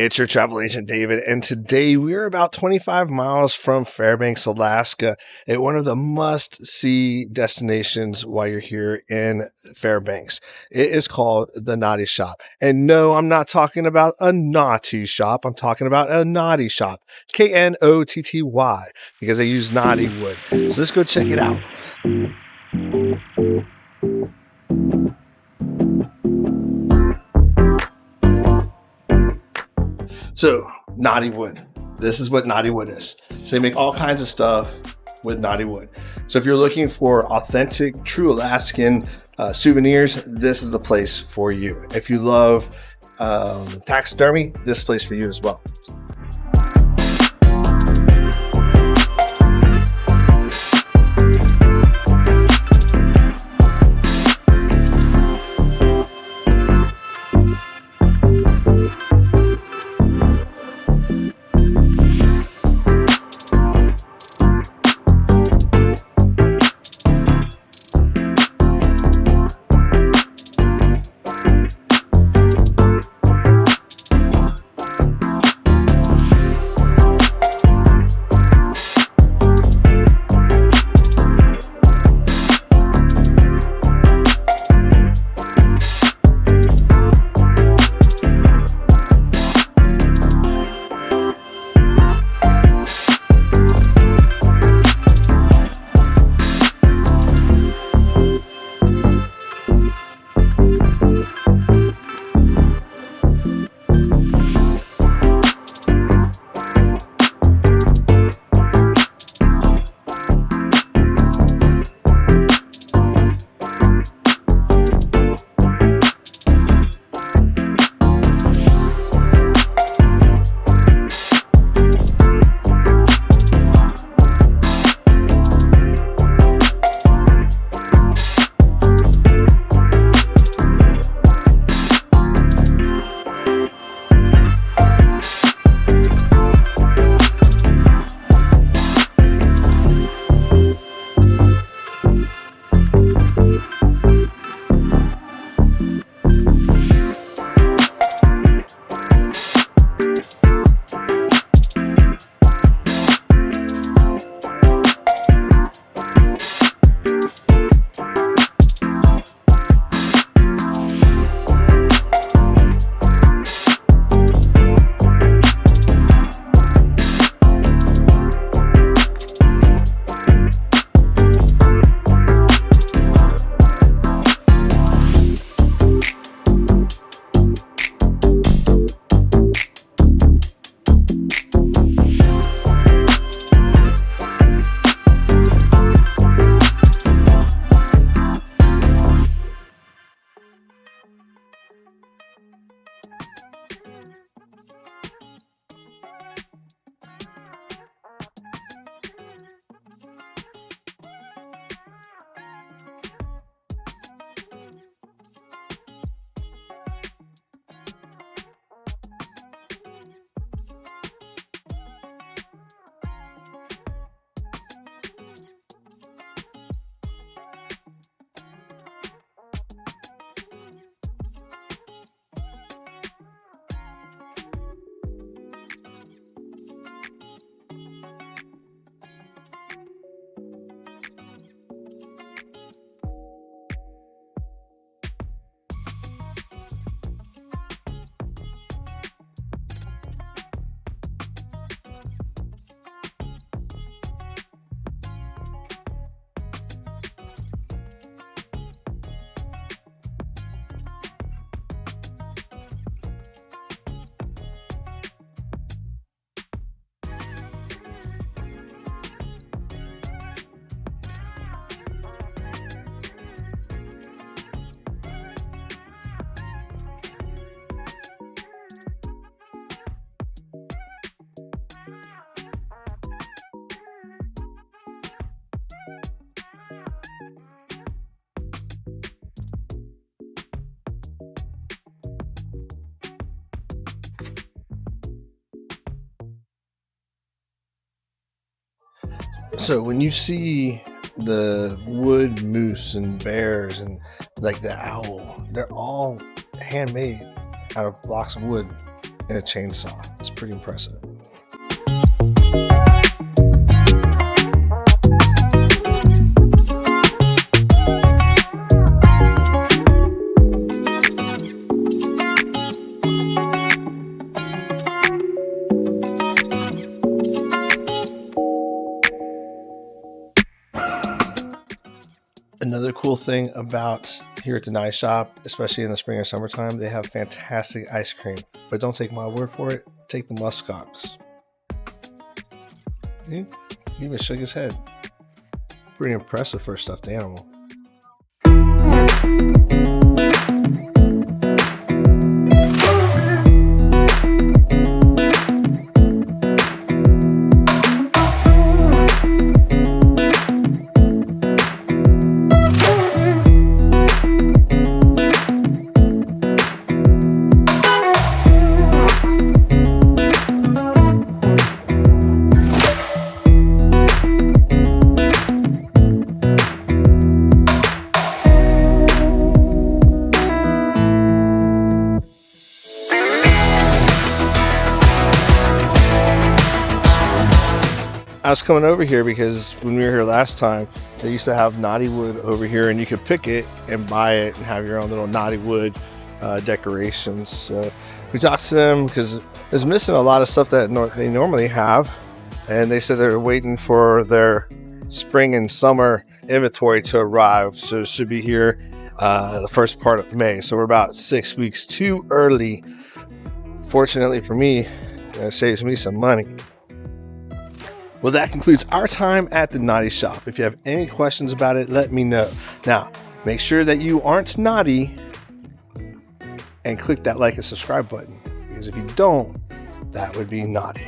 it's your travel agent David, and today we are about 25 miles from Fairbanks, Alaska, at one of the must-see destinations while you're here in Fairbanks. It is called the Knotty Shop. And no, I'm not talking about a naughty shop. I'm talking about a Knotty Shop, Knotty, because they use knotty wood. So let's go check it out. So, knotty wood. This is what knotty wood is. So they make all kinds of stuff with knotty wood. So if you're looking for authentic, true Alaskan souvenirs, this is the place for you. If you love taxidermy, this place for you as well. So when you see the wood moose and bears and like the owl, they're all handmade out of blocks of wood and a chainsaw. It's pretty impressive. Another cool thing about here at the Knotty Shop, especially in the spring or summertime, they have fantastic ice cream. But don't take my word for it, take the muskox. He even shook his head. Pretty impressive for a stuffed animal. I was coming over here because when we were here last time, they used to have knotty wood over here, and you could pick it and buy it and have your own little knotty wood decorations. So we talked to them because it's missing a lot of stuff that they normally have, and they said they're waiting for their spring and summer inventory to arrive. So it should be here the first part of May. So we're about 6 weeks too early. Fortunately for me, it saves me some money. Well, that concludes our time at the Knotty Shop. If you have any questions about it, let me know. Now, make sure that you aren't naughty and click that like and subscribe button, because if you don't, that would be naughty.